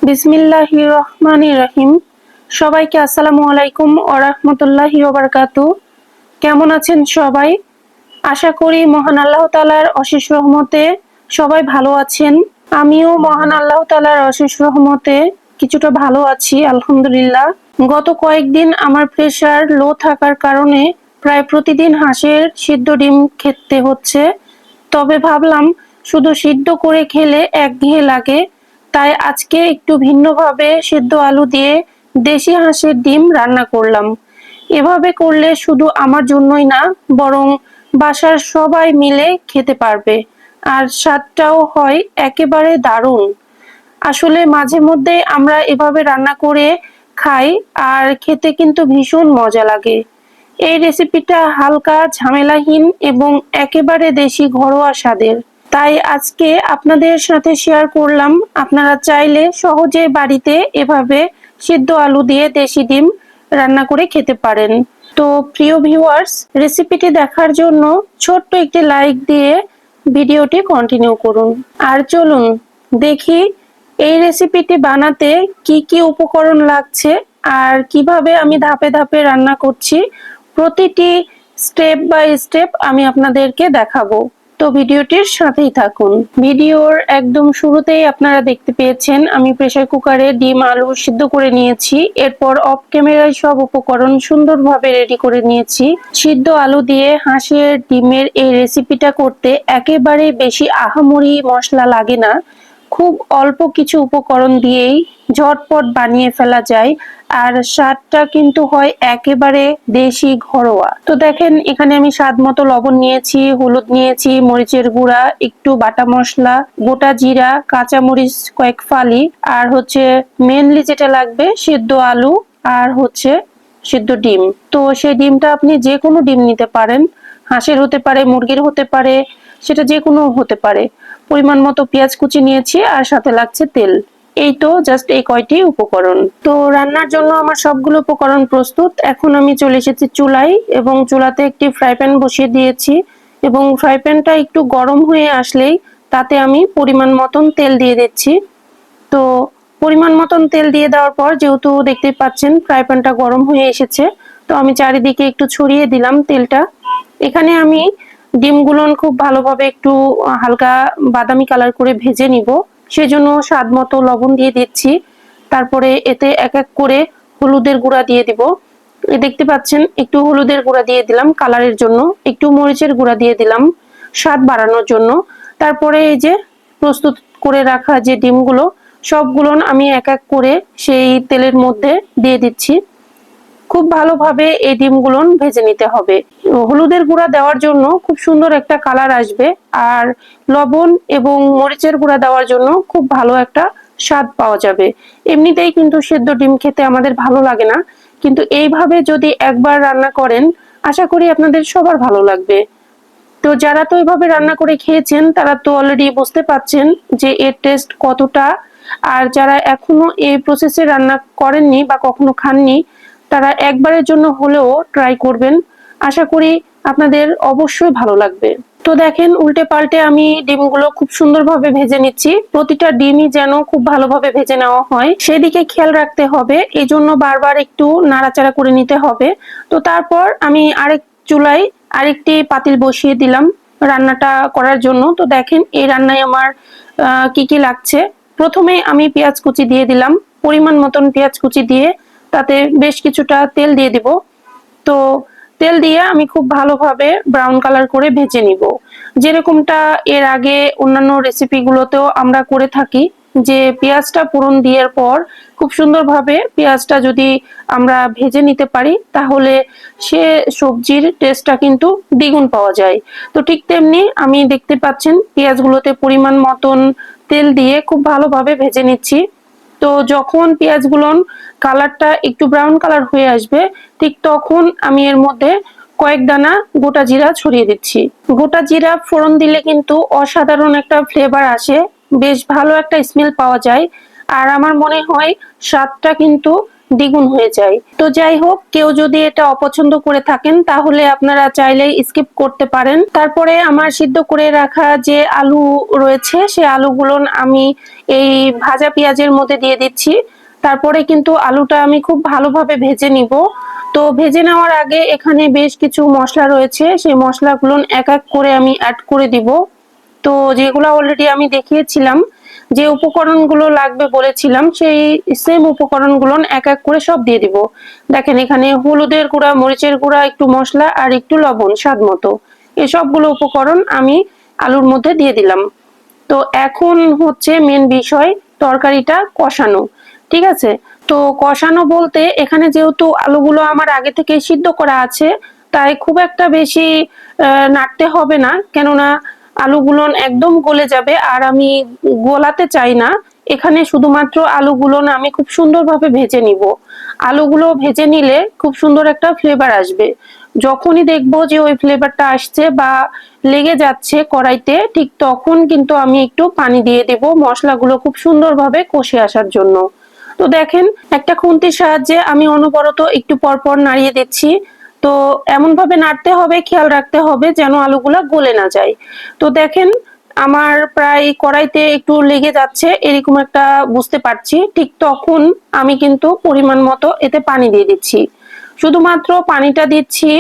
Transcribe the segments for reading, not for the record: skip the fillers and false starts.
বিসমিল্লাহির রহমানির রহিম। সবাইকে আসসালামু আলাইকুম ওয়া রাহমাতুল্লাহি ওয়া বারাকাতুহু। কেমন আছেন সবাই? আশা করি মহান আল্লাহ তাআলার অশেষ রহমতে সবাই ভালো আছেন। আমিও মহান আল্লাহ তাআলার অশেষ রহমতে কিছুটা ভালো আছি, আলহামদুলিল্লাহ। গত কয়েকদিন আমার প্রেশার লো থাকার কারণে প্রায় প্রতিদিন হাঁসের সিদ্ধ ডিম খেতে হচ্ছে। তবে ভাবলাম শুধু সিদ্ধ করে খেলে একঘেয়ে লাগে, তাই আজকে একটু ভিন্নভাবে সিদ্ধ আলু দিয়ে দেশি হাঁসের ডিম রান্না করলাম। এভাবে করলে শুধু আমার জন্যই না, বরং বাসার সবাই মিলে খেতে পারবে, আর স্বাদটাও হয় একেবারে দারুণ। আসলে মাঝে মধ্যে আমরা এভাবে রান্না করে খাই, আর খেতে কিন্তু ভীষণ মজা লাগে। এই রেসিপিটা হালকা, ঝামেলাহীন এবং একেবারে দেশি ঘরোয়া স্বাদের। তাই আজকে আপনাদের সাথে শেয়ার করলাম। আপনারা চাইলে সহজে বাড়িতে এভাবে সিদ্ধ আলু দিয়ে দেশি ডিম রান্না করে খেতে পারেন। তো প্রিয় ভিউয়ার্স, রেসিপিটি দেখার জন্য ছোট্ট একটি লাইক দিয়ে ভিডিওটি কন্টিনিউ করুন। আর চলুন দেখি এই রেসিপিটি বানাতে কি কি উপকরণ লাগছে আর কিভাবে আমি ধাপে ধাপে রান্না করছি। প্রতিটি স্টেপ বাই স্টেপ আমি আপনাদেরকে দেখাবো। তো ভিডিওটির সাথেই থাকুন। ভিডিওর একদম শুরুতেই আপনারা দেখতে পেয়েছেন আমি প্রেসার কুকারে ডিম আলু সিদ্ধ করে নিয়েছি। এরপর অফ ক্যামেরায় সব উপকরণ সুন্দরভাবে রেডি করে নিয়েছি। সিদ্ধ আলু দিয়ে হাঁসের ডিমের এই রেসিপিটা করতে একেবারে বেশি আহামরি মশলা লাগে না। খুব অল্প কিছু উপকরণ দিয়েই ঝটপট বানিয়ে ফেলা যায়, আর স্বাদটা কিন্তু হয় একেবারে দেশি ঘরোয়া। তো দেখেন, এখানে আমি স্বাদ মতো লবণ নিয়েছি, হলুদ নিয়েছি, মরিচের গুঁড়া, একটু বাটা মশলা, গোটা জিরা, কাঁচা মরিচ কয়েক ফালি, আর হচ্ছে মেনলি যেটা লাগবে সিদ্ধ আলু, আর হচ্ছে সিদ্ধ ডিম। তো সেই ডিমটা আপনি যে কোনো ডিম নিতে পারেন, হাঁসের হতে পারে, মুরগির হতে পারে, সেটা যে কোনো হতে পারে। পরিমাণ মতো পেঁয়াজ কুচি নিয়েছি, আর সাথে লাগছে তেল। এই তো জাস্ট এই কয়টি উপকরণ। তো রান্নার জন্য আমার সবগুলো উপকরণ প্রস্তুত। এখন আমি চলে এসেছি চুলায়, এবং চুলাতে একটি ফ্রাই প্যান বসিয়ে দিয়েছি, এবং ফ্রাই প্যানটা একটু গরম হয়ে আসলেই তাতে আমি পরিমাণ মতন তেল দিয়ে দিচ্ছি। তো পরিমাণ মতন তেল দিয়ে দেওয়ার পর, যেহেতু দেখতেই পাচ্ছেন ফ্রাই প্যানটা গরম হয়ে এসেছে, তো আমি চারিদিকে একটু ছড়িয়ে দিলাম তেলটা। এখানে আমি ডিমগুলো খুব ভালোভাবে একটু হালকা বাদামি কালার করে ভেজে নিব, সেজন্য স্বাদ মতো লবণ দিয়ে দিচ্ছি। তারপরে এতে এক এক করে হলুদের গুঁড়া দিয়ে দিব। দেখতে পাচ্ছেন একটু হলুদের গুঁড়া দিয়ে দিলাম কালারের জন্য, একটু মরিচের গুঁড়া দিয়ে দিলাম স্বাদ বাড়ানোর জন্য। তারপরে এই যে প্রস্তুত করে রাখা যে ডিমগুলো, সবগুলো আমি এক এক করে সেই তেলের মধ্যে দিয়ে দিচ্ছি। খুব ভালোভাবে এই ডিমগুলো ভেজে নিতে হবে। হলুদের গুঁড়া দেওয়ার জন্য খুব সুন্দর একটা কালার আসবে, আর লবণ এবং মরিচের গুঁড়া দেওয়ার জন্য খুব ভালো একটা স্বাদ পাওয়া যাবে। এমনিতেই কিন্তু সেদ্ধ ডিম খেতে আমাদের ভালো লাগে না, কিন্তু এইভাবে যদি একবার রান্না করেন, আশা করি আপনাদের সবার ভালো লাগবে। তো যারা তো এইভাবে রান্না করে খেয়েছেন, তারা তো অলরেডি বুঝতে পারছেন যে এর টেস্ট কতটা। আর যারা এখনো এই প্রসেসে রান্না করেননি বা কখনো খাননি, তারা একবারের জন্য হলেও ট্রাই করবেন। আশা করি আপনাদের অবশ্যই ভালো লাগবে। তো দেখেন, উল্টে পাল্টে আমি ডিমগুলো খুব সুন্দরভাবে ভেজে নিচ্ছি। প্রতিটা ডিমই যেন খুব ভালোভাবে ভেজে নেওয়া হয়, সেদিকে খেয়াল রাখতে হবে। এজন্য বারবার একটু নাড়াচাড়া করে নিতে হবে। তো তারপর আমি আরেক চুলায় আরেকটি পাতিল বসিয়ে দিলাম রান্নাটা করার জন্য। তো দেখেন, এই রান্নায় আমার কি কি লাগছে। প্রথমে আমি পেঁয়াজ কুচি দিয়ে দিলাম, পরিমাণ মতন পেঁয়াজ কুচি দিয়ে তাতে বেশ কিছুটা তেল দিয়ে দিব। তো তেল দিয়ে আমি খুব ভালোভাবে ব্রাউন কালার করে ভেজে নিব, যেরকমটা এর আগে অন্যান্য রেসিপিগুলোতেও আমরা করে থাকি, যে পেঁয়াজটা ফোড়ন দেওয়ার পর খুব সুন্দরভাবে পেঁয়াজটা যদি আমরা ভেজে নিতে পারি, তাহলে সে সবজির টেস্টটা কিন্তু দ্বিগুণ পাওয়া যায়। তো ঠিক তেমনি আমি দেখতে পাচ্ছেন পেঁয়াজগুলোতে পরিমাণ মতন তেল দিয়ে খুব ভালোভাবে ভেজে নিচ্ছি। তো যখন পেঁয়াজগুলো কালারটা একটু ব্রাউন কালার হয়ে আসবে, ঠিক তখন আমি এর মধ্যে কয়েক দানা গোটা জিরা ছড়িয়ে দিচ্ছি। গোটা জিরা ফোড়ন দিলে কিন্তু অসাধারণ একটা ফ্লেভার আসে, বেশ ভালো একটা স্মেল পাওয়া যায়। আর আমার মনে হয় স্বাদটা কিন্তু দ্বিগুণ হয়ে যায়। তো যাই হোক, কেউ যদি এটা অপছন্দ করে থাকেন তাহলে আপনারা চাইলে স্কিপ করতে পারেন। তারপরে আমার সিদ্ধ করে রাখা যে আলু রয়েছে সে আলুগুলো আমি এই ভাজা পেঁয়াজের মধ্যে দিয়ে দিচ্ছি। তারপরে কিন্তু আলুটা আমি খুব ভালোভাবে ভেজে নিব। তো ভেজে নেওয়ার আগে এখানে বেশ কিছু মশলা রয়েছে, সেই মশলাগুলো এক এক করে আমি অ্যাড করে দিব। তো যেগুলো অলরেডি আমি দেখিয়েছিলাম, যে উপকরণগুলো লাগবে বলেছিলাম, সেই সেম উপকরণগুলো এক এক করে সব দিয়ে দিব। দেখেন এখানে হলুদের গুঁড়া, মরিচের গুঁড়া, একটু মশলা আর একটু লবণ স্বাদ মতো, এই সবগুলো উপকরণ আমি আলুর মধ্যে দিয়ে দিলাম। তো এখন হচ্ছে মেন বিষয়, তরকারিটা কষানো। ঠিক আছে, তো কষানো বলতে এখানে যেহেতু আলুগুলো আমার আগে থেকে সিদ্ধ করা আছে, তাই খুব একটা বেশি নাড়তে হবে না, কেননা আলুগুলো একদম গলে যাবে আর আমি গোলাতে চাই না। এখানে শুধুমাত্র আলুগুলো আমি খুব সুন্দরভাবে ভেজে নিব। আলুগুলো ভেজে নিলে খুব সুন্দর একটা ফ্লেভার আসবে। যখনই দেখবো যে ওই ফ্লেভারটা আসছে বা লেগে যাচ্ছে কড়াইতে, ঠিক তখন কিন্তু আমি একটু পানি দিয়ে দেব মশলাগুলো খুব সুন্দরভাবে কষে আসার জন্য। তো দেখেন, একটা খুন্তির সাহায্যে আমি অনবরত একটু পরপর নাড়িয়ে দিচ্ছি। তো এমন ভাবে নাড়তে হবে, খেয়াল রাখতে হবে যেন আলুগুলা গলে না যায়। তো দেখেন আমার প্রায় কড়াইতে একটু লেগে যাচ্ছে, এরকম একটা বুঝতে পারছি, ঠিক তখন আমি কিন্তু পরিমাণ মতো এতে পানি দিয়ে দিচ্ছি। শুধুমাত্র পানিটা দিচ্ছি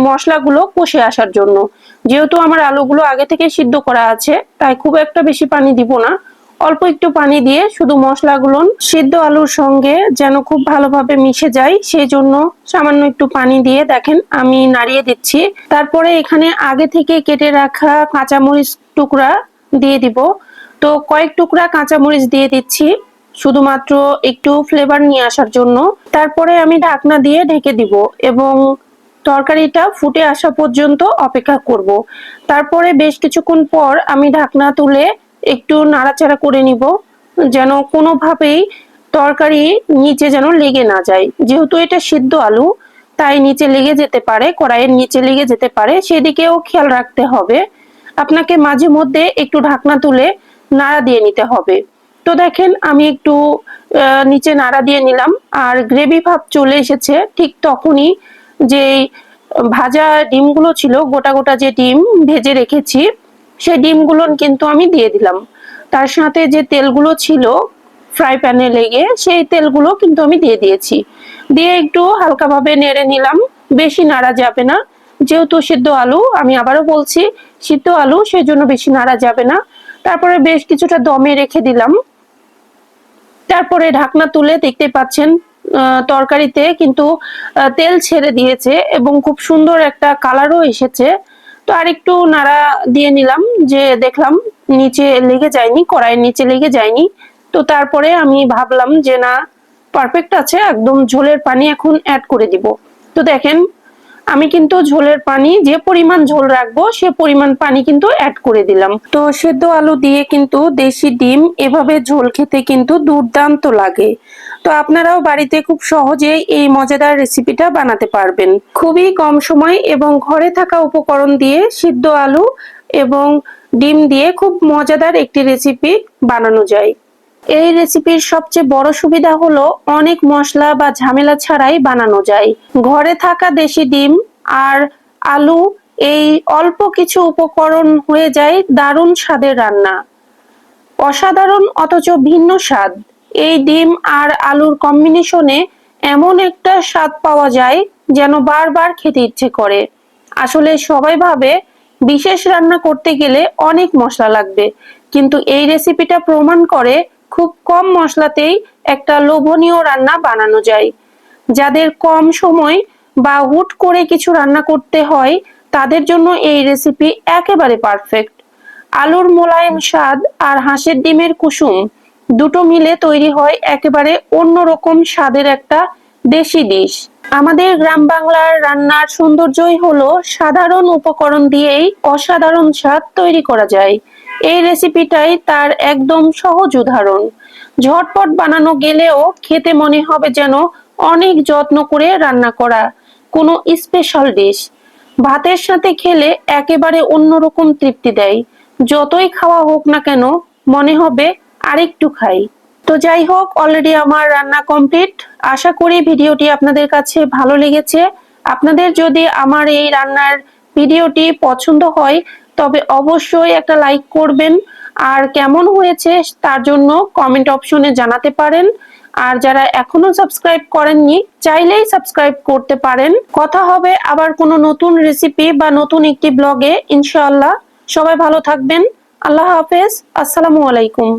মশলাগুলো কষে আসার জন্য। যেহেতু আমার আলুগুলো আগে থেকে সিদ্ধ করা আছে, তাই খুব একটা বেশি পানি দিব না, অল্প একটু পানি দিয়ে শুধু মশলাগুলো সিদ্ধ আলুর সঙ্গে যেন খুব ভালোভাবে মিশে যায়, সেই জন্য সামান্য একটু পানি দিয়ে দেখেন আমি নাড়িয়ে দিচ্ছি। তারপরে এখানে আগে থেকে কেটে রাখা কাঁচামরিচ টুকরা দিয়ে দিব। তো কয়েক টুকরা কাঁচামরিচ দিয়ে দিচ্ছি শুধুমাত্র একটু ফ্লেভার নিয়ে আসার জন্য। তারপরে আমি ঢাকনা দিয়ে ঢেকে দিব এবং তরকারিটা ফুটে আসা পর্যন্ত অপেক্ষা করব। তারপরে বেশ কিছুক্ষণ পর আমি ঢাকনা তুলে একটু নাড়াচাড়া করে নিব, যেন কোনোভাবেই তরকারি নিচে যেন লেগে না যায়। যেহেতু এটা সিদ্ধ আলু, তাই নিচে লেগে যেতে পারে, কড়াইয়ের নিচে লেগে যেতে পারে, সেদিকেও খেয়াল রাখতে হবে। আপনাকে মাঝে মধ্যে একটু ঢাকনা তুলে নাড়া দিয়ে নিতে হবে। তো দেখেন আমি একটু নিচে নাড়া দিয়ে নিলাম আর গ্রেভি ভাব চলে এসেছে। ঠিক তখনই যে ভাজা ডিমগুলো ছিল, গোটা গোটা যে ডিম ভেজে রেখেছি, সেই ডিমগুলো কিন্তু আমি দিয়ে দিলাম। তার সাথে যে তেলগুলো ছিল ফ্রাই প্যানে লেগে, সেই তেলগুলো কিন্তু আমি দিয়ে দিয়েছি। দিয়ে একটু হালকাভাবে নেড়ে নিলাম, বেশি নাড়া যাবে না, যেহেতু সিদ্ধ আলু, আমি আবারও বলছি সিদ্ধ আলু, সেই জন্য বেশি নাড়া যাবে না। তারপরে বেশ কিছুটা দমে রেখে দিলাম। তারপরে ঢাকনা তুলে দেখতে পাচ্ছেন তরকারিতে কিন্তু তেল ছেড়ে দিয়েছে এবং খুব সুন্দর একটা কালারও এসেছে। তো আরেকটু নাড়া দিয়ে নিলাম, যে দেখলাম নিচে লেগে যায়নি, কড়াইয়ের নিচে লেগে যায়নি। তো তারপরে আমি ভাবলাম যে না, পারফেক্ট আছে একদম, ঝোলের পানি এখন অ্যাড করে দিব। তো দেখেন আমি কিন্তু ঝোলের পানি, যে পরিমাণ ঝোল রাখবো সে পরিমাণ পানি কিন্তু অ্যাড করে দিলাম। তো সেদ্ধ আলু দিয়ে কিন্তু দেশি ডিম এভাবে ঝোল খেতে কিন্তু দুর্দান্ত লাগে। তো আপনারাও বাড়িতে খুব সহজেই এই মজাদার রেসিপিটা বানাতে পারবেন। খুবই কম সময় এবং ঘরে থাকা উপকরণ দিয়ে সিদ্ধ আলু এবং ডিম দিয়ে খুব মজাদার একটি রেসিপি বানানো যায়। এই রেসিপির সবচেয়ে বড় সুবিধা হলো অনেক মশলা বা ঝামেলা ছাড়াই বানানো যায়। ঘরে থাকা দেশি ডিম আর আলু, এই অল্প কিছু উপকরণ হয়ে যায় দারুণ স্বাদের রান্না। অসাধারণ অথচ ভিন্ন স্বাদ। এই ডিম আর আলুর কম্বিনেশনে এমন একটা স্বাদ পাওয়া যায় যেন বারবার খেতে ইচ্ছে করে। আসলে সবাই ভাবে বিশেষ রান্না করতে গেলে অনেক মশলা লাগবে, কিন্তু এই রেসিপিটা প্রমাণ করে খুব কম মশলাতেই একটা লোভনীয় রান্না বানানো যায়। যাদের কম সময় বা হুট করে কিছু রান্না করতে হয়, তাদের জন্য এই রেসিপি একেবারে পারফেক্ট। আলুর মোলায়েম স্বাদ আর হাঁসের ডিমের কুসুম দুটো মিলে তৈরি হয় একেবারে অন্যরকম স্বাদের একটা দেশি ডিশ। আমাদের গ্রাম বাংলার রান্নার সৌন্দর্যই হলো সাধারণ উপকরণ দিয়েই অসাধারণ স্বাদ তৈরি করা যায়। এই রেসিপিটাই তার একদম সহজ উদাহরণ। ঝটপট বানানো গেলেও খেতে মনে হবে যেন অনেক যত্ন করে রান্না করা কোনো স্পেশাল ডিশ। ভাতের সাথে খেলে একেবারে অন্যরকম তৃপ্তি দেয়। যতই খাওয়া হোক না কেন, মনে হবে আরেকটু খাই। তো যাই হোক, অলরেডি আমার রান্না কমপ্লিট। আশা করি ভিডিওটি আপনাদের কাছে ভালো লেগেছে। আপনাদের যদি আমার এই রান্নার ভিডিওটি পছন্দ হয় তবে অবশ্যই একটা লাইক করবেন, আর কেমন হয়েছে তার জন্য কমেন্ট অপশনে জানাতে পারেন। আর যারা এখনো সাবস্ক্রাইব করেননি চাইলেই সাবস্ক্রাইব করতে পারেন। কথা হবে আবার কোনো নতুন রেসিপি বা নতুন একটি ব্লগে ইনশাআল্লাহ। সবাই ভালো থাকবেন। আল্লাহ হাফেজ। আসসালামু আলাইকুম।